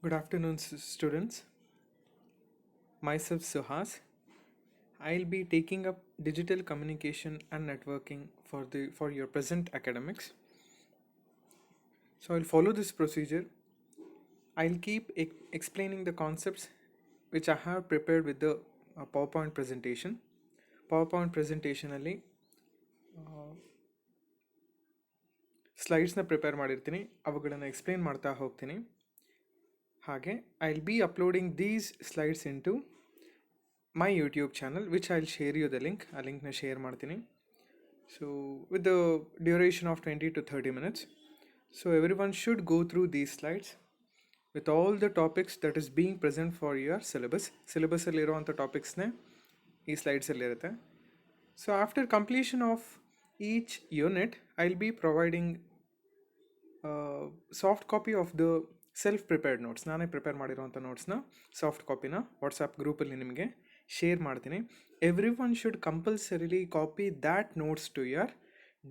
Good afternoon, students. Myself Suhas. I'll be taking up digital communication and networking for your present academics. So I'll follow this procedure. I'll keep explaining the concepts which I have prepared with the PowerPoint presentation. PowerPoint presentation ಅಲ್ಲಿ ಸ್ಲೈಡ್ಸ್ನ prepare ಮಾಡಿರ್ತೀನಿ, ಅವುಗಳನ್ನು explain ಮಾಡ್ತಾ ಹೋಗ್ತೀನಿ. ಹಾಗೆ I will B uploading these slides into my YouTube channel, which I'll share you the link. ಆ ಲಿಂಕ್ನ share ಮಾಡ್ತೀನಿ. So with the duration of 20 to 30 minutes. So everyone should go through these slides with all the topics that is being present for your syllabus. Syllabus ಅಲ್ಲಿರುವಂಥ ಟಾಪಿಕ್ಸ್ನೇ ಈ ಸ್ಲೈಡ್ಸಲ್ಲಿ ಇರುತ್ತೆ. So after completion of each unit, I'll be providing soft copy of the self prepared notes. ನಾನೇ prepare ಮಾಡಿರೋವಂಥ ನೋಟ್ಸ್ನ soft ಕಾಪಿನ WhatsApp ಗ್ರೂಪಲ್ಲಿ ನಿಮಗೆ share ಮಾಡ್ತೀನಿ. Every one should compulsorily copy that notes to your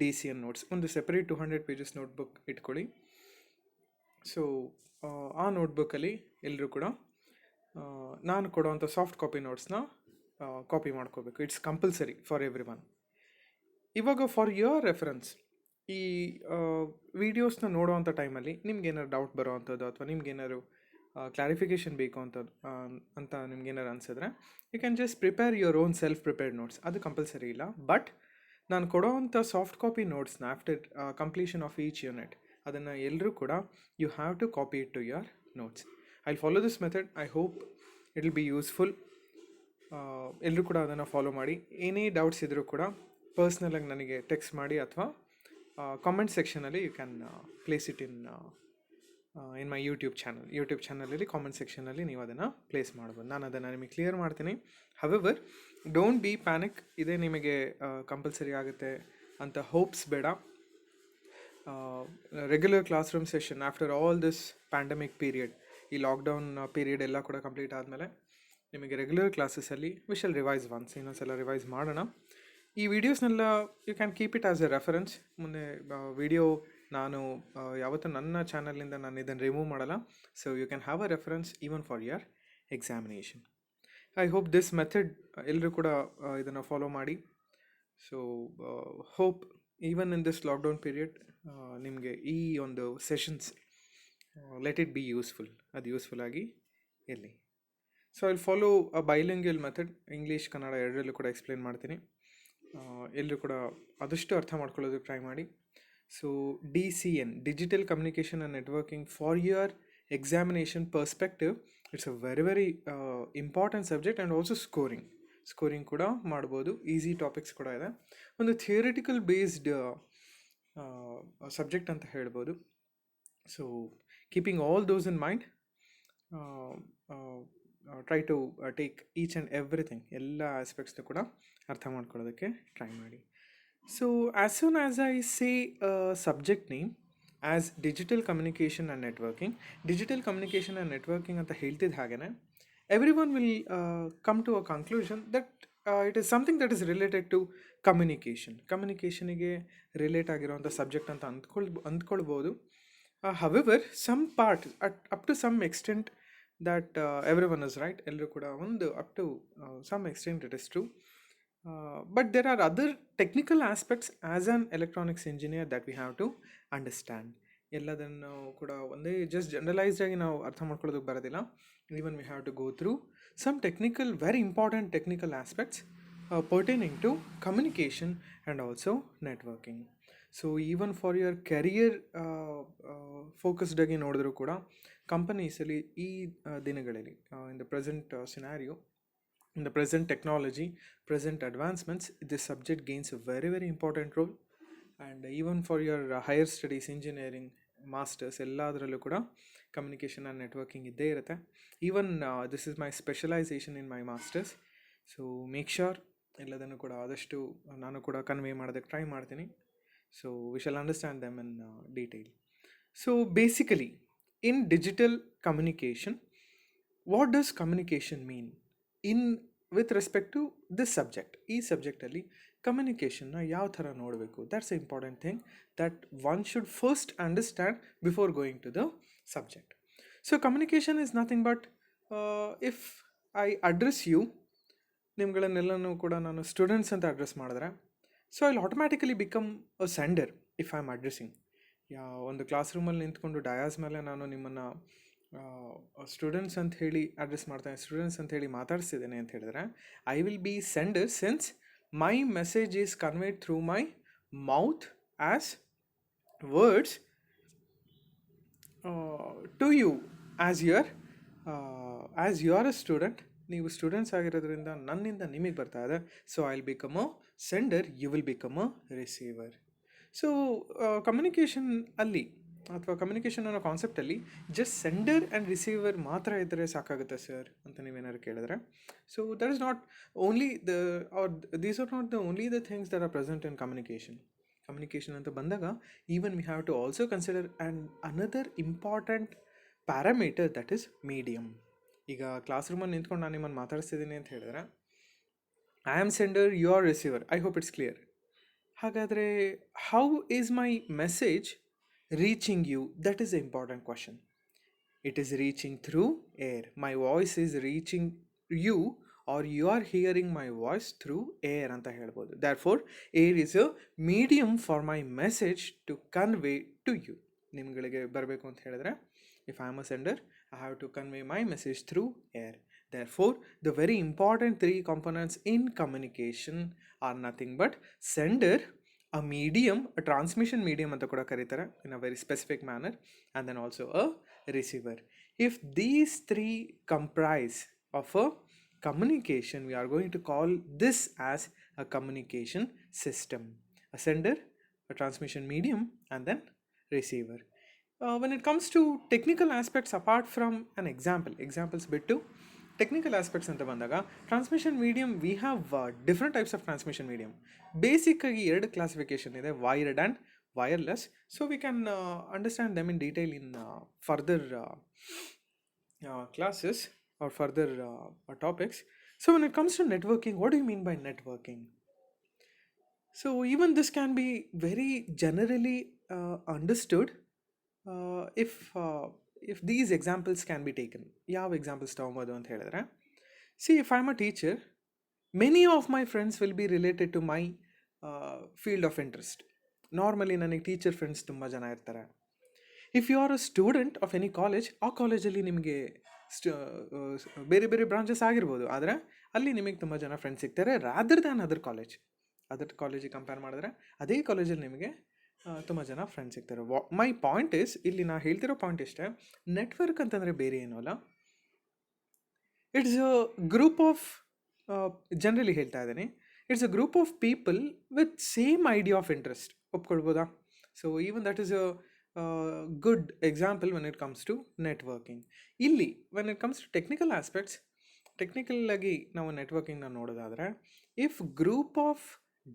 DCN notes. ಒಂದು separate 200 pages notebook ಇಟ್ಕೊಳ್ಳಿ. So ಆ ನೋಟ್ಬುಕ್ಕಲ್ಲಿ ಎಲ್ಲರೂ ಕೂಡ ನಾನು ಕೊಡೋವಂಥ ಸಾಫ್ಟ್ ಕಾಪಿ ನೋಟ್ಸ್ನ ಕಾಪಿ ಮಾಡ್ಕೋಬೇಕು. It's compulsory for every one. ಇವಾಗ ಫಾರ್ ಯುವರ್ ರೆಫರೆನ್ಸ್, ಈ ವೀಡಿಯೋಸ್ನ ನೋಡೋವಂಥ ಟೈಮಲ್ಲಿ ನಿಮ್ಗೇನಾದ್ರು ಡೌಟ್ ಬರೋವಂಥದ್ದು ಅಥವಾ ನಿಮ್ಗೇನಾದ್ರು ಕ್ಲಾರಿಫಿಕೇಷನ್ ಬೇಕು ಅಂತ ನಿಮ್ಗೇನಾರು ಅನಿಸಿದ್ರೆ you can just prepare your own self prepared notes. ಅದು ಕಂಪಲ್ಸರಿ ಇಲ್ಲ. ಬಟ್ ನಾನು ಕೊಡೋವಂಥ ಸಾಫ್ಟ್ ಕಾಪಿ ನೋಟ್ಸ್ನ after completion of each unit ಅದನ್ನು ಎಲ್ಲರೂ ಕೂಡ you have to copy it to your notes. I follow this method. I hope it will be useful. ಎಲ್ಲರೂ ಕೂಡ ಅದನ್ನು ಫಾಲೋ ಮಾಡಿ. ಏನೇ ಡೌಟ್ಸ್ ಇದ್ದರೂ ಕೂಡ ಪರ್ಸ್ನಲಾಗಿ ನನಗೆ ಟೆಕ್ಸ್ಟ್ ಮಾಡಿ ಅಥವಾ ಕಾಮೆಂಟ್ ಸೆಕ್ಷನಲ್ಲಿ you can place it in my YouTube ಚಾನಲಲ್ಲಿ ಕಾಮೆಂಟ್ ಸೆಕ್ಷನಲ್ಲಿ ನೀವು ಅದನ್ನು ಪ್ಲೇಸ್ ಮಾಡ್ಬೋದು. ನಾನು ಅದನ್ನು ನಿಮಗೆ ಕ್ಲಿಯರ್ ಮಾಡ್ತೀನಿ. However don't be panic. ಇದೇ ನಿಮಗೆ ಕಂಪಲ್ಸರಿ ಆಗುತ್ತೆ ಅಂತ ಹೋಪ್ಸ್ ಬೇಡ. Regular class room session after all this pandemic period, ಈ ಲಾಕ್ಡೌನ್ ಪೀರಿಯಡ್ ಎಲ್ಲ ಕೂಡ ಕಂಪ್ಲೀಟ್ ಆದಮೇಲೆ ನಿಮಗೆ ರೆಗ್ಯುಲರ್ ಕ್ಲಾಸಸಲ್ಲಿ ವಿ ಶಾಲ್ ರಿವೈಸ್ ಒನ್ಸ್. ಇನ್ನೊಂದ್ಸಲ ರಿವೈಸ್ ಮಾಡೋಣ. ಈ ವಿಡಿಯೋಸ್ನೆಲ್ಲ you can keep it as a reference. ಮುಂದೆ ವಿಡಿಯೋ ನಾನು ಯಾವತ್ತೂ ನನ್ನ ಚಾನಲಿಂದ ನಾನು ಇದನ್ನು ರಿಮೂವ್ ಮಾಡಲ್ಲ. So you can have a reference even for your examination. I hope this method ಎಲ್ಲರೂ ಕೂಡ ಇದನ್ನು ಫಾಲೋ ಮಾಡಿ. So hope even in this lockdown period ನಿಮಗೆ ಈ ಒಂದು sessions let it be useful. ಅದು ಯೂಸ್ಫುಲ್ ಆಗಿ ಇರಲಿ. So I will follow a bilingual method. English Kannada ಎರಡರಲ್ಲೂ ಕೂಡ ಎಕ್ಸ್ಪ್ಲೇನ್ ಮಾಡ್ತೀನಿ. ಎಲ್ಲರೂ ಕೂಡ ಆದಷ್ಟು ಅರ್ಥ ಮಾಡ್ಕೊಳ್ಳೋದಕ್ಕೆ ಟ್ರೈ ಮಾಡಿ. So DCN, digital communication and networking, for your examination perspective it's a very very important subject. And also scoring ಕೂಡ ಮಾಡ್ಬೋದು. ಈಸಿ ಟಾಪಿಕ್ಸ್ ಕೂಡ ಇದೆ. ಒಂದು ಥಿಯರಿಟಿಕಲ್ ಬೇಸ್ಡ್ ಸಬ್ಜೆಕ್ಟ್ ಅಂತ ಹೇಳ್ಬೋದು. So keeping all those in mind, try to take each and everything, ಎಲ್ಲ ಆಸ್ಪೆಕ್ಟ್ಸ್ನ ಕೂಡ ಅರ್ಥ ಮಾಡ್ಕೊಳ್ಳೋದಕ್ಕೆ ಟ್ರೈ ಮಾಡಿ. So as soon as I say subject name as digital communication and networking ಅಂತ ಹೇಳ್ತಿದ್ದ ಹಾಗೆಯೇ every one will come to a conclusion that it is something that is related to ಕಮ್ಯುನಿಕೇಷನಿಗೆ ರಿಲೇಟ್ ಆಗಿರುವಂಥ ಸಬ್ಜೆಕ್ಟ್ ಅಂತ ಅಂದ್ಕೊಳ್ಬೋದು. However some part up to some extent that everyone is right. ಎಲ್ಲರೂ ಕೂಡ ಒಂದು up to some extent it is true. But there are other technical aspects as an electronics engineer that we have to understand. ಎಲ್ಲದನ್ನು ಕೂಡ ಒಂದೇ just generalised ಆಗಿ ನಾವು ಅರ್ಥ ಮಾಡ್ಕೊಳ್ಳೋದಕ್ಕೆ ಬರೋದಿಲ್ಲ. Even we have to go through some technical, very important technical aspects pertaining to communication and also networking. So even for your career focused ಆಗಿ ನೋಡಿದ್ರು ಕೂಡ ಕಂಪನೀಸಲ್ಲಿ ಈ ದಿನಗಳಲ್ಲಿ in the present scenario, in the present technology, present advancements, this subject gains a very very important role. And even for your higher studies, engineering, masters, ಎಲ್ಲದರಲ್ಲೂ ಕೂಡ communication and networking ಇದ್ದೇ ಇರುತ್ತೆ. Even this is my specialisation in my masters. So make sure ಎಲ್ಲದನ್ನು ಕೂಡ ಆದಷ್ಟು ನಾನು ಕೂಡ convey ಮಾಡೋದಕ್ಕೆ ಟ್ರೈ ಮಾಡ್ತೀನಿ. So we shall understand them in detail. So basically, in digital communication, what does communication mean in with respect to this subject? ಈ ಸಬ್ಜೆಕ್ಟಲ್ಲಿ ಕಮ್ಯುನಿಕೇಷನ್ನ ಯಾವ ಥರ ನೋಡಬೇಕು, that's the important thing that one should first understand before going to the subject. So communication is nothing but if I address you, ನಿಮ್ಗಳನ್ನೆಲ್ಲನೂ ಕೂಡ ನಾನು students ಅಂತ address ಮಾಡಿದ್ರೆ, so I automatically become a sender if I am addressing. ಒಂದು class ರೂಮಲ್ಲಿ ನಿಂತ್ಕೊಂಡು ಡಯಾಸ್ ಮೇಲೆ ನಾನು ನಿಮ್ಮನ್ನು ಸ್ಟೂಡೆಂಟ್ಸ್ ಅಂತ ಹೇಳಿ ಅಡ್ರೆಸ್ ಮಾಡ್ತೇನೆ, ಸ್ಟೂಡೆಂಟ್ಸ್ ಅಂತ ಹೇಳಿ ಮಾತಾಡಿಸ್ತಿದ್ದೇನೆ ಅಂತ ಹೇಳಿದ್ರೆ, I will be sender since my message is conveyed through my mouth as words to you as you are a student. ನೀವು ಸ್ಟೂಡೆಂಟ್ಸ್ ಆಗಿರೋದ್ರಿಂದ ನನ್ನಿಂದ ನಿಮಗೆ ಬರ್ತಾ ಇದೆ. So I will become a sender, you will become a receiver. So communication ಅಲ್ಲಿ ಅಥವಾ communication ಅನ್ನೋ ಕಾನ್ಸೆಪ್ಟಲ್ಲಿ ಜಸ್ಟ್ ಸೆಂಡರ್ ಆ್ಯಂಡ್ ರಿಸೀವರ್ ಮಾತ್ರ ಇದ್ದರೆ ಸಾಕಾಗುತ್ತೆ ಸರ್ ಅಂತ ನೀವೇನಾದ್ರು ಕೇಳಿದ್ರೆ, so that is not only these are not the only the things that are present in communication. Communication ಅಂತ ಬಂದಾಗ even we have to also consider and another important parameter that is medium. ಈಗ class ರೂಮಲ್ಲಿ ನಿಂತ್ಕೊಂಡು ನಾನು ನಿಮ್ಮನ್ನು ಮಾತಾಡಿಸ್ತಿದ್ದೀನಿ ಅಂತ ಹೇಳಿದ್ರೆ, I am sender, you are receiver. I hope it's clear. ಹಾಗಾದರೆ how is my message reaching you? That is the important question. It is reaching through air. My voice is reaching you are you are hearing my voice through air ಅಂತ ಹೇಳ್ಬೋದು. Therefore air is a medium for my message to convey to you. ನಿಮ್ಗಳಿಗೆ ಬರಬೇಕು ಅಂತ ಹೇಳಿದ್ರೆ, if I am a sender, I have to convey my message through air. Therefore, the very important three components in communication are nothing but sender, a medium, a transmission medium anta kuda karitare in a very specific manner, and then also a receiver. If these three comprise of a communication, we are going to call this as a communication system. A sender, a transmission medium, and then receiver. When it comes to technical aspects, apart from an examples ಬಿಟ್ಟು technical aspects ಅಂತ ಬಂದಾಗ, transmission medium we have different types of transmission medium. ಬೇಸಿಕ್ಕಾಗಿ 2 classification ಇದೆ, wired and wireless. So we can understand them in detail in further classes or further topics. So when it comes to networking, what do you mean by networking? So even this can be very generally understood if these examples can be taken. ಯಾವ examples ತೊಗೊಬೋದು ಅಂತ ಹೇಳಿದ್ರೆ, see if I am a teacher, many of my friends will be related to my field of interest. Normally ನನಗೆ teacher friends ತುಂಬ ಜನ ಇರ್ತಾರೆ. If you are a student of any college, ಆ ಕಾಲೇಜಲ್ಲಿ ನಿಮಗೆ ಬೇರೆ ಬೇರೆ ಬ್ರಾಂಚಸ್ ಆಗಿರ್ಬೋದು, ಆದರೆ ಅಲ್ಲಿ ನಿಮಗೆ ತುಂಬ ಜನ ಫ್ರೆಂಡ್ಸ್ ಸಿಗ್ತಾರೆ ರಾದರ್ ದ್ಯಾನ್ ಅದರ್ ಕಾಲೇಜಿಗೆ ಕಂಪೇರ್ ಮಾಡಿದ್ರೆ ಅದೇ ಕಾಲೇಜಲ್ಲಿ ನಿಮಗೆ ತುಂಬ ಜನ ಫ್ರೆಂಡ್ಸ್ ಸಿಗ್ತಾರೆ. ಮೈ ಪಾಯಿಂಟ್ ಇಸ್, ಇಲ್ಲಿ ನಾ ಹೇಳ್ತಿರೋ ಪಾಯಿಂಟ್ ಇಷ್ಟೇ, ನೆಟ್ವರ್ಕ್ ಅಂತಂದರೆ ಬೇರೆ ಏನೂ ಅಲ್ಲ. It's a group of, generally ಹೇಳ್ತಾ ಇದ್ದೀನಿ, it's a group of people with same idea of interest. ಒಪ್ಕೊಳ್ಬೋದಾ? So even that is a good example when it comes to networking. ಇಲ್ಲಿ when it comes to technical aspects, ಟೆಕ್ನಿಕಲ್ಲಾಗಿ ನಾವು ನೆಟ್ವರ್ಕಿಂಗ್ನ ನೋಡೋದಾದರೆ, if group of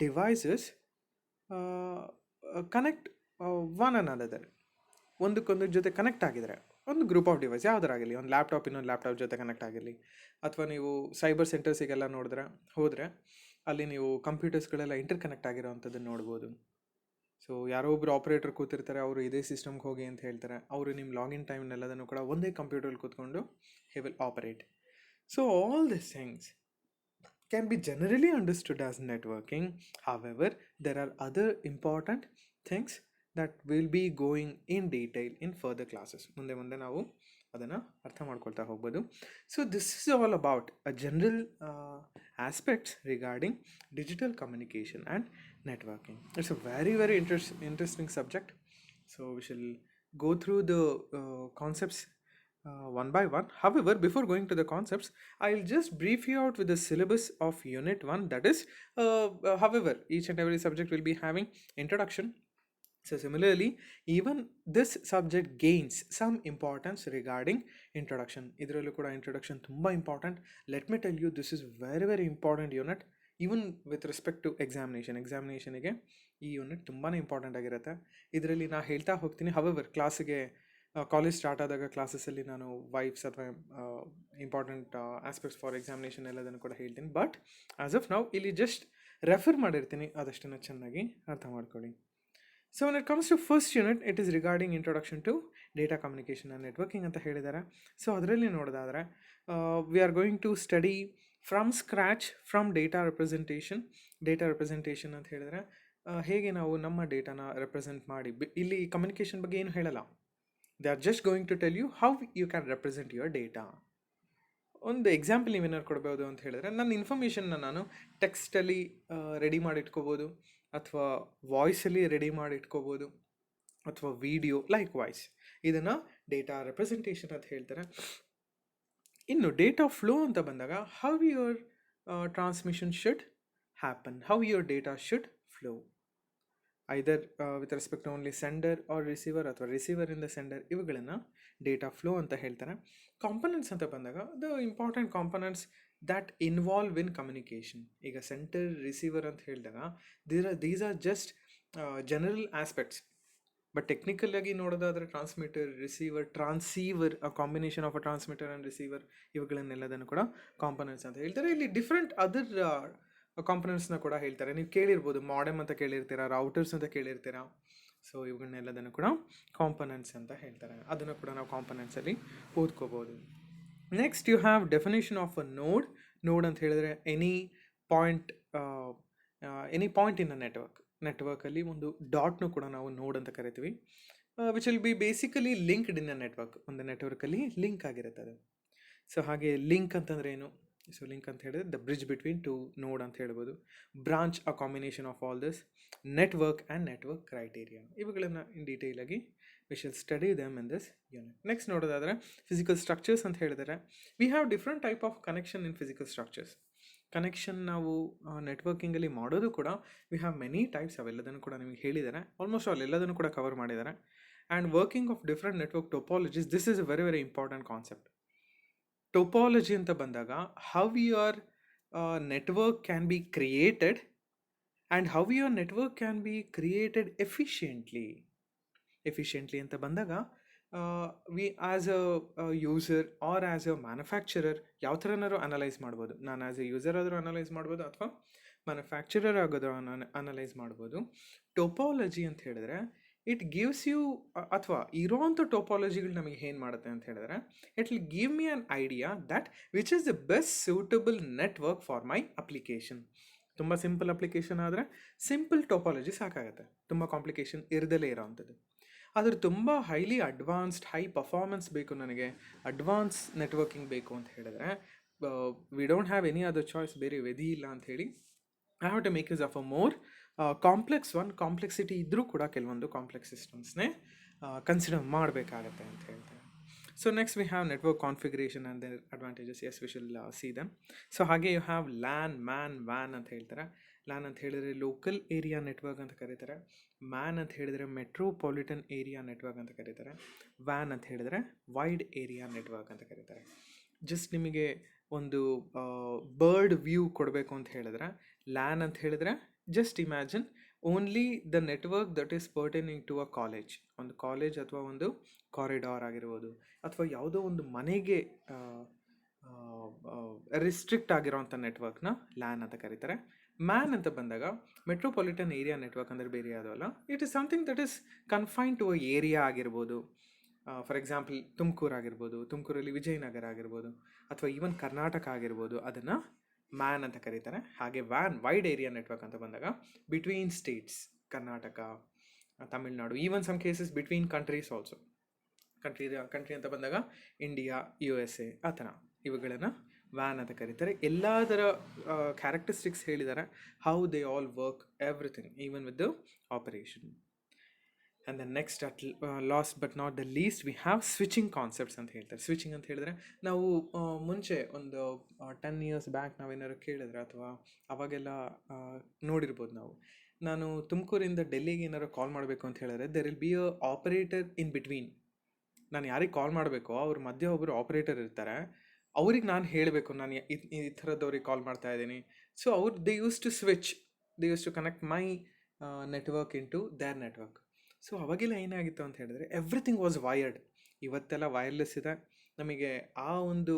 devices connect one another, ಒಂದಕ್ಕೊಂದ್ರ ಜೊತೆ connect ಆಗಿದರೆ, ಒಂದು group of device ಯಾವುದರಾಗಿರಲಿ, ಒಂದು ಲ್ಯಾಪ್ಟಾಪ್ ಇನ್ನೊಂದು ಲ್ಯಾಪ್ಟಾಪ್ ಜೊತೆ ಕನೆಕ್ಟ್ ಆಗಿರಲಿ, ಅಥವಾ ನೀವು ಸೈಬರ್ ಸೆಂಟರ್ಸಿಗೆಲ್ಲ ಹೋದರೆ ಅಲ್ಲಿ ನೀವು ಕಂಪ್ಯೂಟರ್ಸ್ಗಳೆಲ್ಲ ಇಂಟರ್ ಕನೆಕ್ಟ್ ಆಗಿರೋವಂಥದ್ದನ್ನು ನೋಡ್ಬೋದು. ಸೊ ಯಾರೋ ಒಬ್ಬರು ಆಪ್ರೇಟರ್ ಕೂತಿರ್ತಾರೆ, ಅವರು ಇದೇ ಸಿಸ್ಟಮ್ಗೆ ಹೋಗಿ ಅಂತ ಹೇಳ್ತಾರೆ, ಅವರು ನಿಮ್ಮ ಲಾಗಿನ್ ಟೈಮ್ನೆಲ್ಲದನ್ನು ಕೂಡ ಒಂದೇ ಕಂಪ್ಯೂಟರಲ್ಲಿ ಕೂತ್ಕೊಂಡು he will operate. So all this things can be generally understood as networking. However, there are other important things that will be going in detail in further classes. ಮುಂದೆ ನಾವು ಅದನ್ನು ಅರ್ಥ ಮಾಡ್ಕೊಳ್ತಾ ಹೋಗ್ಬೋದು. So this is all about a general aspects regarding digital communication and networking. It's a very very interesting subject. So we shall go through the concepts one by one. However, before going to the concepts, I'll just brief you out with the syllabus of unit 1. That is, however, each and every subject will be having introduction. So similarly, even this subject gains some importance regarding introduction. Idrallu kuda introduction tumba important. Let me tell you, this is very very important unit. Even with respect to examination ಗೆ ಈ unit ತುಂಬಾ important ಆಗಿರುತ್ತೆ. ಇದರಲ್ಲಿ ನಾನು ಹೇಳ್ತಾ ಹೋಗ್ತೀನಿ. However, ಕ್ಲಾಸಿಗೆ college start ಆದಾಗ ಕ್ಲಾಸಸ್ಸಲ್ಲಿ ನಾನು ವೈಬ್ಸ್ ಅಥವಾ ಇಂಪಾರ್ಟೆಂಟ್ ಆಸ್ಪೆಕ್ಟ್ಸ್ ಫಾರ್ ಎಕ್ಸಾಮಿನೇಷನ್ ಎಲ್ಲದನ್ನು ಕೂಡ ಹೇಳ್ತೀನಿ. ಬಟ್ ಆ್ಯಸ್ ಆಫ್ ನಾವು ಇಲ್ಲಿ ಜಸ್ಟ್ ರೆಫರ್ ಮಾಡಿರ್ತೀನಿ, ಅದಷ್ಟನ್ನು ಚೆನ್ನಾಗಿ ಅರ್ಥ ಮಾಡ್ಕೊಳ್ಳಿ. So when it comes to first unit, it is regarding introduction to data communication and networking ಅಂತ ಹೇಳಿದ್ದಾರೆ. ಸೊ ಅದರಲ್ಲಿ ನೋಡೋದಾದರೆ we are going to study from scratch from data representation ಅಂತ ಹೇಳಿದ್ರೆ ಹೇಗೆ ನಾವು ನಮ್ಮ ಡೇಟಾನ ರೆಪ್ರೆಸೆಂಟ್ ಮಾಡಿ ಇಲ್ಲಿ ಕಮ್ಯುನಿಕೇಷನ್ ಬಗ್ಗೆ ಏನು ಹೇಳಲ್ಲ. They are just going to tell you how you can represent your data. ಒಂದು ಎಕ್ಸಾಂಪಲ್ ನೀವೇನಾದ್ರು ಕೊಡ್ಬೋದು ಅಂತ ಹೇಳಿದ್ರೆ, ನನ್ನ ಇನ್ಫಾರ್ಮೇಷನ್ನ ನಾನು ಟೆಕ್ಸ್ಟಲ್ಲಿ ರೆಡಿ ಮಾಡಿಟ್ಕೋಬೋದು, ಅಥವಾ ವಾಯ್ಸಲ್ಲಿ ರೆಡಿ ಮಾಡಿಟ್ಕೋಬೋದು, ಅಥವಾ ವಿಡಿಯೋ ಲೈಕ್ ವಾಯ್ಸ್. ಇದನ್ನು ಡೇಟಾ ರೆಪ್ರೆಸೆಂಟೇಷನ್ ಅಂತ ಹೇಳ್ತಾರೆ. ಇನ್ನು ಡೇಟಾ ಫ್ಲೋ ಅಂತ ಬಂದಾಗ how your transmission should happen, how your data should flow either with respect only sender or receiver ಅಥವಾ ರಿಸೀವರಿಂದ ಸೆಂಡರ್, ಇವುಗಳನ್ನು ಡೇಟಾ ಫ್ಲೋ ಅಂತ ಹೇಳ್ತಾರೆ. ಕಾಂಪೊನೆಂಟ್ಸ್ ಅಂತ ಬಂದಾಗ the important components that involve in communication. ಈಗ ಸೆಂಟರ್ ರಿಸೀವರ್ ಅಂತ ಹೇಳಿದಾಗ these are just general aspects. But technical ಆಗಿ ನೋಡೋದಾದರೆ transmitter, receiver, transceiver, a combination of a transmitter and receiver, ಇವುಗಳನ್ನೆಲ್ಲದನ್ನು ಕೂಡ ಕಾಂಪೊನೆಂಟ್ಸ್ ಅಂತ ಹೇಳ್ತಾರೆ. ಇಲ್ಲಿ ಡಿಫ್ರೆಂಟ್ ಅದರ್ ಕಾಂಪೊನೆಂಟ್ಸ್ನ ಕೂಡ ಹೇಳ್ತಾರೆ. ನೀವು ಕೇಳಿರ್ಬೋದು, ಮಾಡೆಮ್ ಅಂತ ಕೇಳಿರ್ತೀರಾ, ರೌಟರ್ಸ್ ಅಂತ ಕೇಳಿರ್ತೀರಾ. ಸೊ ಇವುಗಳನ್ನೆಲ್ಲದನ್ನು ಕೂಡ ಕಾಂಪೊನೆಂಟ್ಸ್ ಅಂತ ಹೇಳ್ತಾರೆ. ಅದನ್ನು ಕೂಡ ನಾವು ಕಾಂಪೊನೆಂಟ್ಸಲ್ಲಿ ಓದ್ಕೋಬೋದು. Next you have definition of a node ಅಂತ ಹೇಳಿದ್ರೆ ಎನಿ ಪಾಯಿಂಟ್ ಇನ್ ಅ ನೆಟ್ವರ್ಕಲ್ಲಿ ಒಂದು ಡಾಟ್ನು ಕೂಡ ನಾವು ನೋಡ್ ಅಂತ ಕರಿತೀವಿ. Which will be basically linked in a network. ಒಂದು ನೆಟ್ವರ್ಕಲ್ಲಿ ಲಿಂಕ್ ಆಗಿರುತ್ತದೆ. ಸೊ ಹಾಗೆ ಲಿಂಕ್ ಅಂತಂದರೆ ಏನು? ಸೊ ಲಿಂಕ್ ಅಂತ ಹೇಳಿದ್ರೆ the bridge between two node ಅಂತ ಹೇಳ್ಬೋದು. Branch, a combination of all this, network and network criteria. ಇವುಗಳನ್ನು ಇನ್ ಡೀಟೇಲ್ ಆಗಿ we shall study them in this unit. Next ನೋಡೋದಾದರೆ ಫಿಸಿಕಲ್ ಸ್ಟ್ರಕ್ಚರ್ಸ್ ಅಂತ ಹೇಳಿದರೆ we have different type of connection in physical structures. Connection ನಾವು ನೆಟ್ವರ್ಕಿಂಗಲ್ಲಿ ಮಾಡೋದು ಕೂಡ we have many types. ಅವೆಲ್ಲದನ್ನು ಕೂಡ ನಿಮಗೆ ಹೇಳಿದ್ದಾರೆ. ಆಲ್ಮೋಸ್ಟ್ ಆಲ್ ಎಲ್ಲದನ್ನು ಕೂಡ ಕವರ್ ಮಾಡಿದ್ದಾರೆ. And working of different network topologies, this is a very very important concept. Topology ಅಂತ ಬಂದಾಗ how your network can be created and how your network can be created efficiently ಅಂತ ಬಂದಾಗ we as a user or as a manufacturer ಯಾವ ಥರನಾದ್ರು analyse ಮಾಡ್ಬೋದು. ನಾನು as a user ಆದರೂ analyse ಮಾಡ್ಬೋದು, ಅಥವಾ ಮ್ಯಾನುಫ್ಯಾಕ್ಚರರ್ ಆಗೋದು ಅನಲೈಸ್ ಮಾಡ್ಬೋದು. ಟೋಪಾಲಜಿ ಅಂತ ಹೇಳಿದ್ರೆ ಇಟ್ ಗಿವ್ಸ್ ಯು, ಅಥವಾ ಇರೋವಂಥ ಟೋಪಾಲಜಿಗಳು ನಮಗೆ ಏನು ಮಾಡುತ್ತೆ ಅಂತ ಹೇಳಿದ್ರೆ it will give me an idea that which is the best suitable network for my application. ತುಂಬ ಸಿಂಪಲ್ ಅಪ್ಲಿಕೇಶನ್ ಆದರೆ ಸಿಂಪಲ್ ಟೋಪಾಲಜಿ ಸಾಕಾಗುತ್ತೆ, ತುಂಬ ಕಾಂಪ್ಲಿಕೇಶನ್ ಇರದಲ್ಲೇ ಇರೋವಂಥದ್ದು. ಆದರೆ ತುಂಬ ಹೈಲಿ ಅಡ್ವಾನ್ಸ್ಡ್, ಹೈ ಪರ್ಫಾರ್ಮೆನ್ಸ್ ಬೇಕು, ನನಗೆ ಅಡ್ವಾನ್ಸ್ ನೆಟ್ವರ್ಕಿಂಗ್ ಬೇಕು ಅಂತ ಹೇಳಿದ್ರೆ we don't have any other choice, ಬೇರೆ ವಿಧಿ ಇಲ್ಲ ಅಂಥೇಳಿ I have to make use of a more complex one. Complexity ಇದ್ದರೂ ಕೂಡ ಕೆಲವೊಂದು ಕಾಂಪ್ಲೆಕ್ಸ್ ಸಿಸ್ಟಮ್ಸ್ನೇ ಕನ್ಸಿಡರ್ ಮಾಡಬೇಕಾಗತ್ತೆ ಅಂತ ಹೇಳ್ತಾರೆ. So next we have network configuration and their advantages. As we shall see them. So ಹಾಗೆ ಯು ಹ್ಯಾವ್ ಲ್ಯಾನ್, ಮ್ಯಾನ್, ವ್ಯಾನ್ ಅಂತ ಹೇಳ್ತಾರೆ. ಲ್ಯಾನ್ ಅಂತ ಹೇಳಿದರೆ ಲೋಕಲ್ ಏರಿಯಾ ನೆಟ್ವರ್ಕ್ ಅಂತ ಕರೀತಾರೆ. ಮ್ಯಾನ್ ಅಂತ ಹೇಳಿದರೆ ಮೆಟ್ರೋಪಾಲಿಟನ್ ಏರಿಯಾ ನೆಟ್ವರ್ಕ್ ಅಂತ ಕರೀತಾರೆ. ವ್ಯಾನ್ ಅಂತ ಹೇಳಿದರೆ ವೈಡ್ ಏರಿಯಾ ನೆಟ್ವರ್ಕ್ ಅಂತ ಕರೀತಾರೆ. ಜಸ್ಟ್ ನಿಮಗೆ ಒಂದು ಬರ್ಡ್ ವ್ಯೂ ಕೊಡಬೇಕು ಅಂತ ಹೇಳಿದ್ರೆ ಲ್ಯಾನ್ ಅಂತ ಹೇಳಿದ್ರೆ just imagine only the network that is pertaining to a college. ಒಂದು ಕಾಲೇಜ್ ಅಥವಾ ಒಂದು ಕಾರಿಡಾರ್ ಆಗಿರ್ಬೋದು, ಅಥವಾ ಯಾವುದೋ ಒಂದು ಮನೆಗೆ ರಿಸ್ಟ್ರಿಕ್ಟ್ ಆಗಿರೋವಂಥ ನೆಟ್ವರ್ಕ್ನ ಲ್ಯಾನ್ ಅಂತ ಕರೀತಾರೆ. ಮ್ಯಾನ್ ಅಂತ ಬಂದಾಗ ಮೆಟ್ರೋಪಾಲಿಟನ್ ಏರಿಯಾ ನೆಟ್ವರ್ಕ್ ಅಂದರೆ ಬೇರೆ ಯಾವುದಲ್ಲ, it is something that is confine to a area ಆಗಿರ್ಬೋದು. ಫಾರ್ ಎಕ್ಸಾಂಪಲ್ ತುಮಕೂರು ಆಗಿರ್ಬೋದು, ತುಮಕೂರಲ್ಲಿ ವಿಜಯನಗರ ಆಗಿರ್ಬೋದು, ಅಥವಾ ಈವನ್ ಕರ್ನಾಟಕ ಆಗಿರ್ಬೋದು, ಅದನ್ನು ಮ್ಯಾನ್ ಅಂತ ಕರೀತಾರೆ. ಹಾಗೆ ವ್ಯಾನ್, ವೈಡ್ ಏರಿಯಾ ನೆಟ್ವರ್ಕ್ ಅಂತ ಬಂದಾಗ between states, Karnataka, Tamil Nadu, even some cases between countries also. Country ಅಂತ ಬಂದಾಗ ಇಂಡಿಯಾ, USA ಆ ಥರ, ಇವುಗಳನ್ನು ವ್ಯಾನ್ ಅಂತ ಕರೀತಾರೆ. ಎಲ್ಲದರ ಕ್ಯಾರೆಕ್ಟರಿಸ್ಟಿಕ್ಸ್ ಹೇಳಿದ್ದಾರೆ, how they all work, everything, even with the operation. And the next last but not the least we have switching concepts ಅಂತ ಹೇಳ್ತಾರೆ. ಸ್ವಿಚಿಂಗ್ ಅಂತ ಹೇಳಿದ್ರೆ ನಾವು ಮುಂಚೆ ಒಂದು 10 years ಬ್ಯಾಕ್ ನಾವೇನಾದ್ರು ಕೇಳಿದ್ರೆ, ಅಥವಾ ಅವಾಗೆಲ್ಲ ನೋಡಿರ್ಬೋದು ನಾವು, ನಾನು ತುಮಕೂರಿಂದ ಡೆಲ್ಲಿಗೆ ಏನಾದ್ರು ಕಾಲ್ ಮಾಡಬೇಕು ಅಂತ ಹೇಳಿದ್ರೆ there will be a operator in between. ನಾನು ಯಾರಿಗೆ ಕಾಲ್ ಮಾಡಬೇಕೋ ಅವ್ರ ಮಧ್ಯೆ ಒಬ್ಬರು ಆಪರೇಟರ್ ಇರ್ತಾರೆ. ಅವ್ರಿಗೆ ನಾನು ಹೇಳಬೇಕು ನಾನು ಈ ಥರದವ್ರಿಗೆ ಕಾಲ್ ಮಾಡ್ತಾ ಇದ್ದೀನಿ. So they use to connect my network in to their network. ಸೊ ಅವಾಗೆಲ್ಲ ಏನಾಗಿತ್ತು ಅಂತ ಹೇಳಿದ್ರೆ ಎವ್ರಿಥಿಂಗ್ ವಾಸ್ ವೈರ್ಡ್. ಇವತ್ತೆಲ್ಲ ವೈರ್ಲೆಸ್ ಇದೆ. ನಮಗೆ ಆ ಒಂದು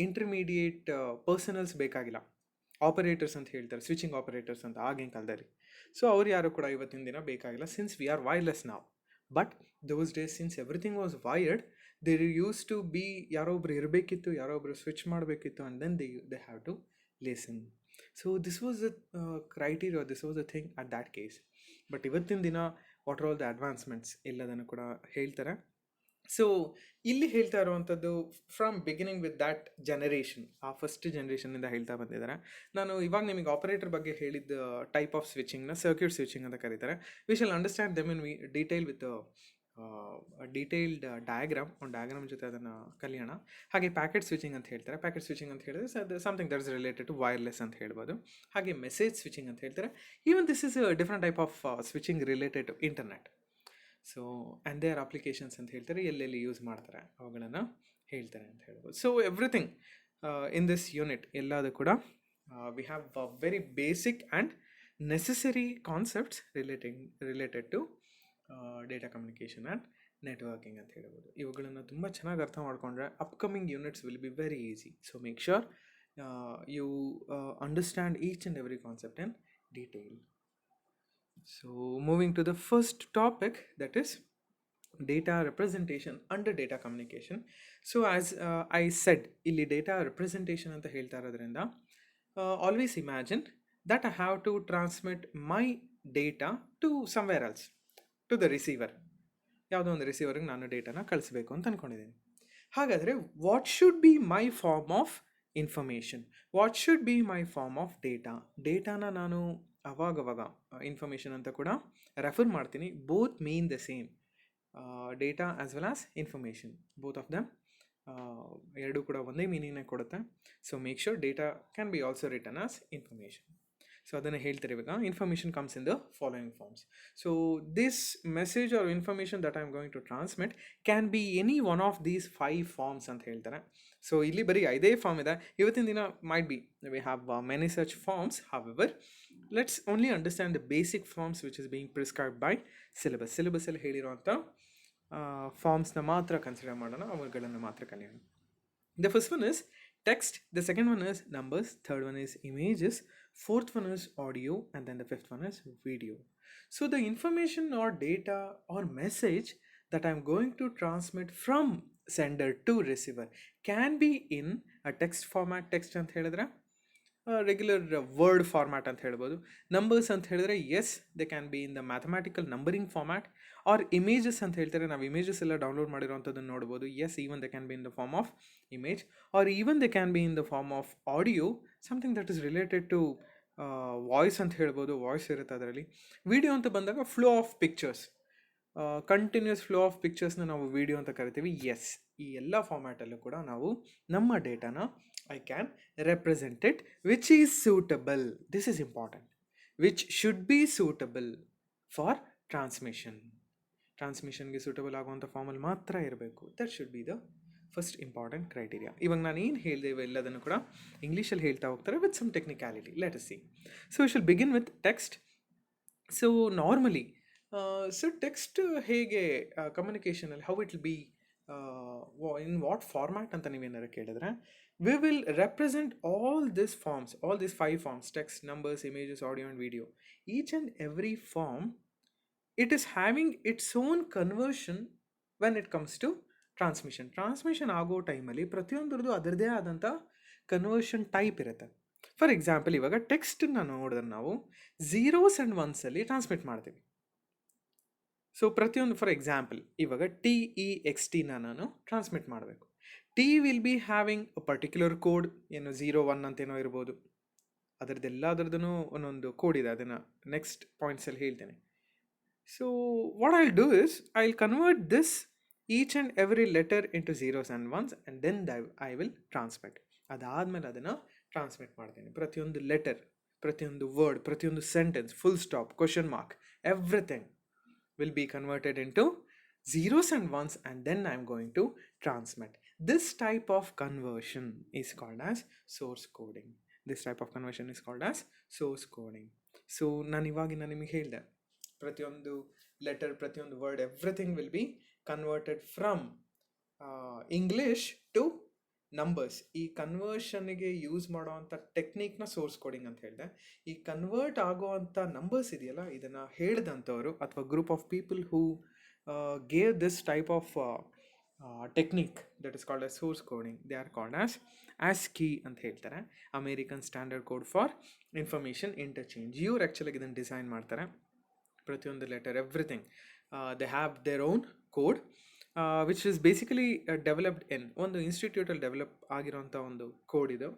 ಇಂಟರ್ಮೀಡಿಯೇಟ್ ಪರ್ಸನಲ್ಸ್ ಬೇಕಾಗಿಲ್ಲ. ಆಪರೇಟರ್ಸ್ ಅಂತ ಹೇಳ್ತಾರೆ, ಸ್ವಿಚಿಂಗ್ ಆಪರೇಟರ್ಸ್ ಅಂತ ಆಗಿನ ಕಾಲದಲ್ಲಿ. ಸೊ ಅವ್ರು ಯಾರು ಕೂಡ ಇವತ್ತಿನ ದಿನ ಬೇಕಾಗಿಲ್ಲ, ಸಿನ್ಸ್ ವಿ ಆರ್ ವೈರ್ಲೆಸ್ ನಾವು. But those days since everything was wired, there use to be ಯಾರೋ ಒಬ್ರು ಇರಬೇಕಿತ್ತು, ಯಾರೋ ಒಬ್ರು ಸ್ವಿಚ್ ಮಾಡಬೇಕಿತ್ತು, and then they have to listen. So this was the criteria, this was the thing at that case. But ಇವತ್ತಿನ ದಿನ what are all the advancements ಎಲ್ಲದನ್ನು ಕೂಡ ಹೇಳ್ತಾರೆ. ಸೊ ಇಲ್ಲಿ ಹೇಳ್ತಾ ಇರುವಂಥದ್ದು from beginning with that generation, ಆ ಫಸ್ಟ್ ಜನರೇಷನಿಂದ ಹೇಳ್ತಾ ಬಂದಿದ್ದಾರೆ. ನಾನು ಇವಾಗ ನಿಮಗೆ ಆಪರೇಟರ್ ಬಗ್ಗೆ ಹೇಳಿದ್ದ ಟೈಪ್ ಆಫ್ ಸ್ವಿಚಿಂಗ್ನ ಸರ್ಕ್ಯೂಟ್ ಸ್ವಿಚಿಂಗ್ ಅಂತ ಕರೀತಾರೆ. V shall understand them in detail with detailed diagram, ಒಂದು ಡಯಾಗ್ರಾಮ್ ಜೊತೆ ಅದನ್ನು ಕಲಿಯೋಣ. ಹಾಗೆ ಪ್ಯಾಕೆಟ್ ಸ್ವಿಚಿಂಗ್ ಅಂತ ಹೇಳ್ತಾರೆ. ಪ್ಯಾಕೆಟ್ ಸ್ವಿಚಿಂಗ್ ಅಂತ ಹೇಳಿದ್ರೆ ಅದು something that is related to wireless ಅಂತ ಹೇಳ್ಬೋದು. ಹಾಗೆ ಮೆಸೇಜ್ ಸ್ವಿಚಿಂಗ್ ಅಂತ ಹೇಳ್ತಾರೆ. Even this is different type of switching related to internet. So and their applications ಅಂತ ಹೇಳ್ತಾರೆ, ಎಲ್ಲೆಲ್ಲಿ ಯೂಸ್ ಮಾಡ್ತಾರೆ ಅವುಗಳನ್ನು ಹೇಳ್ತಾರೆ ಅಂತ ಹೇಳ್ಬೋದು. So everything in this unit ಎಲ್ಲದು ಕೂಡ we have very basic and necessary concepts related to data communication and networking ಅಂತ ಹೇಳ್ಬೋದು. ಇವುಗಳನ್ನು ತುಂಬ ಚೆನ್ನಾಗಿ ಅರ್ಥ ಮಾಡಿಕೊಂಡ್ರೆ upcoming units will be very easy. So make sure you understand each and every concept in detail. So moving to the first topic, that is data representation under data communication. So as I said, illi data representation anta ಹೇಳ್ತಾ ಇರೋದ್ರಿಂದ always imagine that I have to transmit my data to somewhere else, to the receiver. ಯಾವುದೋ ಒಂದು ರಿಸೀವರ್ಗೆ ನಾನು ಡೇಟಾನ ಕಳಿಸ್ಬೇಕು ಅಂತ ಅಂದ್ಕೊಂಡಿದ್ದೀನಿ. ಹಾಗಾದರೆ what should be my form of information, what should be my form of data. ಡೇಟಾನ ನಾನು ಅವಾಗವಾಗ ಇನ್ಫಾರ್ಮೇಷನ್ ಅಂತ ಕೂಡ ರೆಫರ್ ಮಾಡ್ತೀನಿ. Both mean the same, data as well as information, both of them ಎರಡೂ ಕೂಡ ಒಂದೇ ಮೀನಿಂಗ್ನ ಕೊಡುತ್ತೆ. So make sure data can be also written as information. So ಅದನ್ನು ಹೇಳ್ತಾರೆ ಇವಾಗ. Information comes in the following forms. So this message or information that I am going to transmit can be any one of these 5 forms ಅಂತ ಹೇಳ್ತಾರೆ. So ಇಲ್ಲಿ ಬರೀ 5 form ಇದೆ. ಇವತ್ತಿನ ದಿನ might be we have many such forms. However let's only understand the basic forms which is being prescribed by syllabus. ಸಿಲೆಬಸ್ಸಲ್ಲಿ ಹೇಳಿರುವಂಥ ಫಾರ್ಮ್ಸ್ನ ಮಾತ್ರ ಕನ್ಸಿಡರ್ ಮಾಡೋಣ, ಅವುಗಳನ್ನು ಮಾತ್ರ ಕಲಿಯೋಣ. The first one is text, the second one is numbers, third one is images, fourth one is audio, and then the fifth one is video. So the information or data or message that I'm going to transmit from sender to receiver can be in a text format. Text ಅಂತ ಹೇಳಿದ್ರೆ regular word format ಅಂತ ಹೇಳ್ಬೋದು. Numbers ಅಂತ ಹೇಳಿದ್ರೆ yes, they can be in the mathematical numbering format. Or images ಅಂತ ಹೇಳ್ತಾರೆ, ನಾವು images ಎಲ್ಲ ಡೌನ್ಲೋಡ್ ಮಾಡಿರೋಂಥದ್ದನ್ನು ನೋಡ್ಬೋದು. Yes, even they can be in the form of image, or even they can be in the form of audio, something that is related to voice ಅಂತ ಹೇಳ್ಬೋದು. Voice ಇರುತ್ತೆ ಅದರಲ್ಲಿ. ವಿಡಿಯೋ ಅಂತ ಬಂದಾಗ flow of pictures, continuous flow of ಪಿಕ್ಚರ್ಸ್ನ ನಾವು video ಅಂತ ಕರಿತೀವಿ. ಎಸ್, ಈ ಎಲ್ಲ ಫಾರ್ಮ್ಯಾಟಲ್ಲೂ ಕೂಡ ನಾವು ನಮ್ಮ ಡೇಟಾನ I can represent it which is suitable. This is important. Which should be suitable for transmission. ಟ್ರಾನ್ಸ್ಮಿಷನ್ಗೆ ಸೂಟಬಲ್ ಆಗುವಂಥ ಫಾರ್ಮಲ್ಲಿ ಮಾತ್ರ ಇರಬೇಕು. That should be the first important criteria. ಇವಾಗ ನಾನು ಏನು ಹೇಳಿದೆ ಇವೆಲ್ಲದನ್ನು ಕೂಡ ಇಂಗ್ಲೀಷಲ್ಲಿ ಹೇಳ್ತಾ ಹೋಗ್ತಾರೆ with some technicality. Let us see. So we shall begin with text. So normally so text ಹೇಗೆ ಕಮ್ಯುನಿಕೇಷನಲ್ಲಿ how it will be in what format ಅಂತ ನೀವೇನಾರು ಕೇಳಿದ್ರೆ, we will represent all these forms, all these 5 forms: text, numbers, images, audio and video. Each and every form, it is having its own conversion when it comes to transmission. Transmission ಆಗೋ ಟೈಮಲ್ಲಿ ಪ್ರತಿಯೊಂದ್ರದ್ದು ಅದರದೇ ಆದಂಥ conversion type ಇರುತ್ತೆ. For example, ಇವಾಗ ಟೆಕ್ಸ್ಟನ್ನು ನೋಡಿದ್ರೆ ನಾವು 0s and 1s transmit ಮಾಡ್ತೀವಿ. So ಪ್ರತಿಯೊಂದು, ಫಾರ್ ಎಕ್ಸಾಂಪಲ್ ಇವಾಗ TEXT ನಾನು ಟ್ರಾನ್ಸ್ಮಿಟ್ ಮಾಡಬೇಕು. T will be having a particular code, ಏನು 01 ಅಂತೇನೋ ಇರ್ಬೋದು. ಅದರದ್ದೆಲ್ಲದ್ರದ್ದು ಒಂದೊಂದು ಕೋಡ್ ಇದೆ, ಅದನ್ನು ನೆಕ್ಸ್ಟ್ ಪಾಯಿಂಟ್ಸಲ್ಲಿ ಹೇಳ್ತೇನೆ. So what I'll do is I will convert this each and every letter into 0s and 1s and then I will transmit. ಅದಾದಮೇಲೆ ಅದನ್ನು transmit ಮಾಡ್ತೇನೆ. ಪ್ರತಿಯೊಂದು ಲೆಟರ್, ಪ್ರತಿಯೊಂದು ವರ್ಡ್, ಪ್ರತಿಯೊಂದು sentence, full stop, question mark, everything will be converted into 0s and 1s and then I'm going to transmit. This type of conversion is called as source coding. This type of conversion is called as source coding. So ನಾನು ಇವಾಗಿನ ನಿಮಗೆ ಹೇಳಿದೆ, ಪ್ರತಿಯೊಂದು letter, ಪ್ರತಿಯೊಂದು word, everything will be converted from English two numbers, ಈ ಕನ್ವರ್ಷನ್ಗೆ use ಮಾಡೋವಂಥ ಟೆಕ್ನಿಕ್ನ source coding ಅಂತ ಹೇಳಿದೆ. ಈ ಕನ್ವರ್ಟ್ ಆಗೋವಂಥ ನಂಬರ್ಸ್ ಇದೆಯಲ್ಲ, ಇದನ್ನು ಹೇಳಿದಂಥವ್ರು ಅಥವಾ group of people who gave this type of technique that is called as source coding, they are called as ASCII ಅಂತ ಹೇಳ್ತಾರೆ, American standard code for information interchange. ಇವ್ರು ಆ್ಯಕ್ಚುಲಾಗಿ ಇದನ್ನು ಡಿಸೈನ್ ಮಾಡ್ತಾರೆ, ಪ್ರತಿಯೊಂದು letter everything. They have their own code which is basically developed in ಒಂದು ಇನ್ಸ್ಟಿಟ್ಯೂಟಲ್ಲಿ develop ಆಗಿರೋಂಥ ಒಂದು code ಇದು.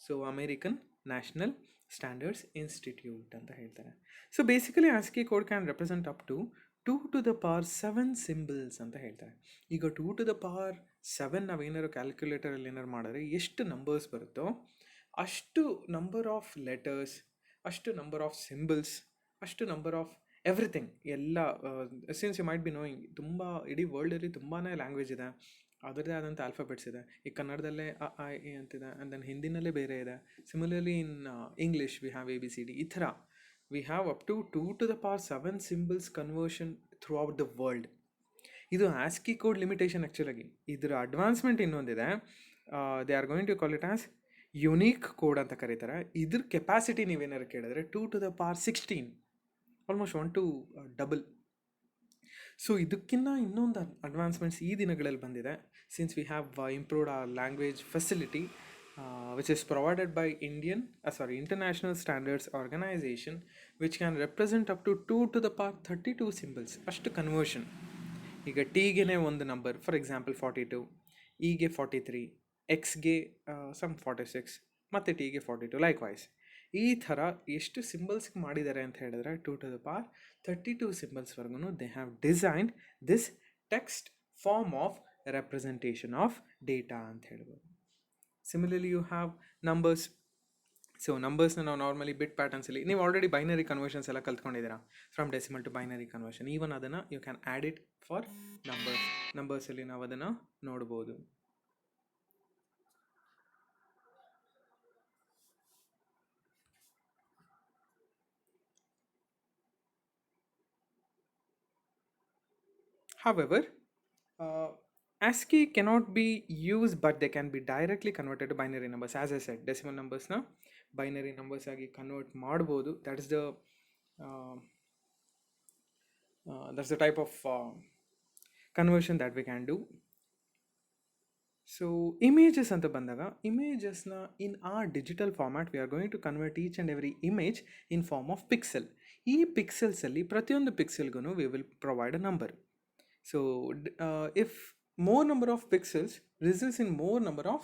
So American national standards institute ಅಂತ ಹೇಳ್ತಾರೆ. So basically ASCII code can represent up to 2 to the power 7 symbols ಅಂತ ಹೇಳ್ತಾರೆ. ಈಗ 2 to the power 7 ನಾವೇನಾದ್ರು ಕ್ಯಾಲ್ಕುಲೇಟರಲ್ಲಿ ಏನಾರು ಮಾಡಿದ್ರೆ ಎಷ್ಟು ನಂಬರ್ಸ್ ಬರುತ್ತೋ ಅಷ್ಟು ನಂಬರ್ ಆಫ್ ಲೆಟರ್ಸ್, ಅಷ್ಟು ನಂಬರ್ ಆಫ್ ಸಿಂಬಲ್ಸ್, ಅಷ್ಟು ನಂಬರ್ ಆಫ್ ಎವ್ರಿಥಿಂಗ್ ಎಲ್ಲ. Since you might be knowing, ತುಂಬ ಇಡೀ ವರ್ಲ್ಡಲ್ಲಿ ತುಂಬಾ ಲ್ಯಾಂಗ್ವೇಜ್ ಇದೆ, ಅದರದ್ದೇ ಆದಂಥ ಆಲ್ಫಾಬೆಟ್ಸ್ ಇದೆ. ಈ ಕನ್ನಡದಲ್ಲೇ ಅ ಆ ಇ ಅಂತಿದೆ, ಆ್ಯಂಡ್ ದೆನ್ ಹಿಂದಿನಲ್ಲೇ ಬೇರೆ ಇದೆ. Similarly in English we have ABCD. ಈ ಥರ we have up to 2 to the power 7 symbols conversion throughout the world. ಇದು ASCII ಕೋಡ್ ಲಿಮಿಟೇಷನ್. ಆ್ಯಕ್ಚುಲಾಗಿ ಇದರ ಅಡ್ವಾನ್ಸ್ಮೆಂಟ್ ಇನ್ನೊಂದಿದೆ, they are going to call it as unique code ಅಂತ ಕರೀತಾರೆ. ಇದ್ರ capacity ನೀವೇನಾರು ಕೇಳಿದ್ರೆ 2 to the power 16, almost 1 to double. So ಇದಕ್ಕಿಂತ ಇನ್ನೊಂದು ಅಡ್ವಾನ್ಸ್ಮೆಂಟ್ಸ್ ಈ ದಿನಗಳಲ್ಲಿ ಬಂದಿದೆ. Since we have improved hour language facility which is provided by International Standards Organization, which can represent up to 2 to the power 32 symbols. ಅಷ್ಟು conversion. ಈಗ ಟಿಗೆ ಒಂದು number, for example 42, ಇಗೆ 43, ಎಕ್ಸ್ಗೆ ಸಮ್ 46, ಮತ್ತು ಟಿಗೆ 42, ಲೈಕ್ ವೈಸ್. ಈ ಥರ ಎಷ್ಟು ಸಿಂಬಲ್ಸ್ಗೆ ಮಾಡಿದ್ದಾರೆ ಅಂತ ಹೇಳಿದ್ರೆ 2 to the power 32 ಸಿಂಬಲ್ಸ್ವರೆಗೂ they have designed this text form of representation of data ಅಂತ ಹೇಳ್ಬೋದು. Similarly, you have numbers. ಸೊ ನಂಬರ್ಸ್ನ ನಾವು ನಾರ್ಮಲಿ ಬಿಟ್ ಪ್ಯಾಟರ್ನ್ಸಲ್ಲಿ, ನೀವು ಆಲ್ರೆಡಿ ಬೈನರಿ ಕನ್ವರ್ಷನ್ಸ್ ಎಲ್ಲ ಕಲ್ತ್ಕೊಂಡಿದ್ದೀರಾ, from decimal to binary conversion. Even ಅದನ್ನು you can add it for ನಂಬರ್ಸಲ್ಲಿ ನಾವು ಅದನ್ನು ನೋಡ್ಬೋದು. However, ASCII cannot be used, but they can be directly converted to binary numbers. As I said, decimal numbers na binary numbers agi convert ಮಾಡಬಹುದು. That's the type of conversion that we can do. So images anta bandaga, images na in our digital format we are going to convert each and every image in form of pixel. Ee pixels alli pratiyondu pixel gunu we will provide a number. So if more number of pixels results in more number of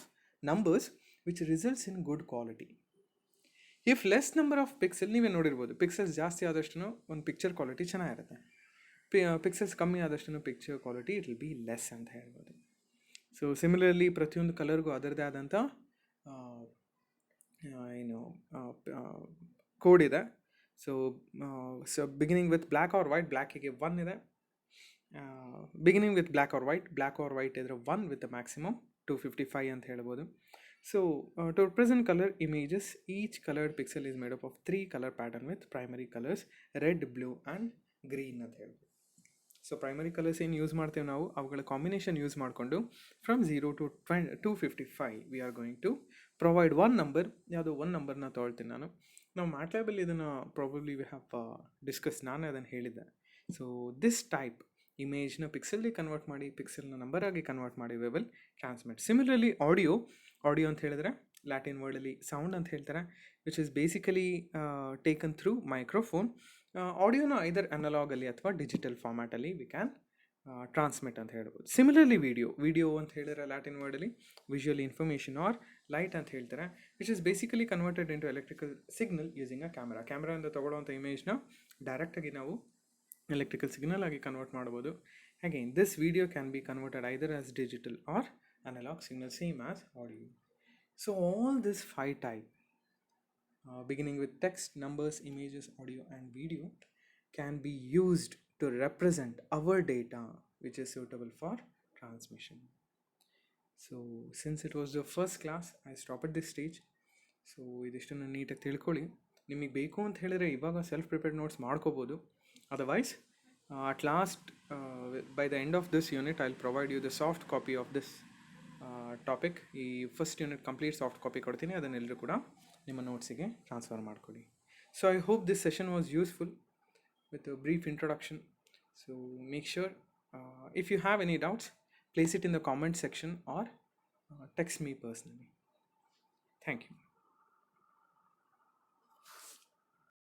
numbers, which results in good quality. If less number of pixels, ನೀವೇ ನೋಡಿರ್ಬೋದು, pixels ಜಾಸ್ತಿ ಆದಷ್ಟು ಒಂದು picture quality ಚೆನ್ನಾಗಿರುತ್ತೆ, pixels ಕಮ್ಮಿ ಆದಷ್ಟು picture quality it will be less ಅಂತ ಹೇಳ್ಬೋದು. ಸೊ ಸಿಮಿಲರ್ಲಿ ಪ್ರತಿಯೊಂದು ಕಲರ್ಗೂ ಅದರದ್ದೇ ಆದಂಥ ಏನು ಕೋಡ್ ಇದೆ. So beginning with black or white, ಬ್ಲ್ಯಾಕಿಗೆ 1 ಇದೆ. Beginning with black or white ಇದ್ರೆ 1 with the maximum 255 ಅಂತ ಹೇಳ್ಬೋದು. So to represent color images, each colored pixel is made up of 3 color pattern with primary colors red, blue and green ಅಂತ ಹೇಳ್ಬೋದು. So primary colours ಏನು use ಮಾಡ್ತೇವೆ ನಾವು, ಅವುಗಳ combination use ಮಾಡಿಕೊಂಡು from 0 to 255 we are going to provide one number. ಯಾವುದೋ ಒಂದು ನಂಬರ್ನ ತೊಗೊಳ್ತೀನಿ ನಾನು. ನಾವು ಮ್ಯಾಟ್ಲ್ಯಾಬಲ್ಲಿ ಇದನ್ನು ಪ್ರಾಬಬ್ಲಿ ವಿ ಹ್ಯಾವ್ ಡಿಸ್ಕಸ್, ನಾನೇ ಅದನ್ನು ಹೇಳಿದ್ದೆ. ಸೊ ದಿಸ್ ಟೈಪ್ ಇಮೇಜ್ನ ಪಿಕ್ಸೆಲ್ಗೆ ಕನ್ವರ್ಟ್ ಮಾಡಿ, ಪಿಕ್ಸೆಲ್ನ ನಂಬರಾಗಿ ಕನ್ವರ್ಟ್ ಮಾಡಿ we will transmit. Similarly audio ಅಂತ ಹೇಳಿದ್ರೆ ಲ್ಯಾಟಿನ್ ವರ್ಡಲ್ಲಿ ಸೌಂಡ್ ಅಂತ ಹೇಳ್ತಾರೆ, which is basically taken through microphone. ಆಡಿಯೋನ ಐದರ್ ಅನಲಾಗಲ್ಲಿ ಅಥವಾ ಡಿಜಿಟಲ್ ಫಾರ್ಮ್ಯಾಟಲ್ಲಿ ವಿ ಕ್ಯಾನ್ ಟ್ರಾನ್ಸ್ಮಿಟ್ ಅಂತ ಹೇಳ್ಬೋದು. ಸಿಮಿಲರ್ಲಿ ವಿಡಿಯೋ ಅಂತ ಹೇಳಿದ್ರೆ ಲ್ಯಾಟಿನ್ ವರ್ಡಲ್ಲಿ ವಿಜುವಲ್ ಇನ್ಫಾರ್ಮೇಷನ್ ಆರ್ ಲೈಟ್ ಅಂತ ಹೇಳ್ತಾರೆ, which is basically converted into electrical signal using a ಕ್ಯಾಮ್ರಾದಿಂದ ತೊಗೊಳ್ಳೋವಂಥ ಇಮೇಜ್ನ ಡೈರೆಕ್ಟಾಗಿ ನಾವು electrical signal ಆಗಿ ಕನ್ವರ್ಟ್ ಮಾಡ್ಬೋದು. Again this video can be converted either as digital or analogue signal, same as audio. So all this 5 type beginning with text, numbers, images, audio and video can be used to represent our data which is suitable for transmission. So since it was the first class, I stop at this stage. So ಇದಿಷ್ಟನ್ನು ನೀಟಾಗಿ ತಿಳ್ಕೊಳ್ಳಿ. ನಿಮಗೆ ಬೇಕು ಅಂತ ಹೇಳಿದ್ರೆ ಇವಾಗ self prepared notes ಮಾಡ್ಕೋಬೋದು. Otherwise, at last, by the end of this unit, I'll provide you the soft copy of this topic. ಈ first unit complete soft copy ಕೊಡ್ತೀನಿ, ಅದನ್ನೆಲ್ಲರೂ ಕೂಡ ನಿಮ್ಮ ನೋಟ್ಸಿಗೆ ಟ್ರಾನ್ಸ್ಫರ್ ಮಾಡ್ಕೊಳ್ಳಿ. So I hope this session was useful with a brief introduction. So make sure if you have any doubts, place it in the comment section or text me personally. Thank you.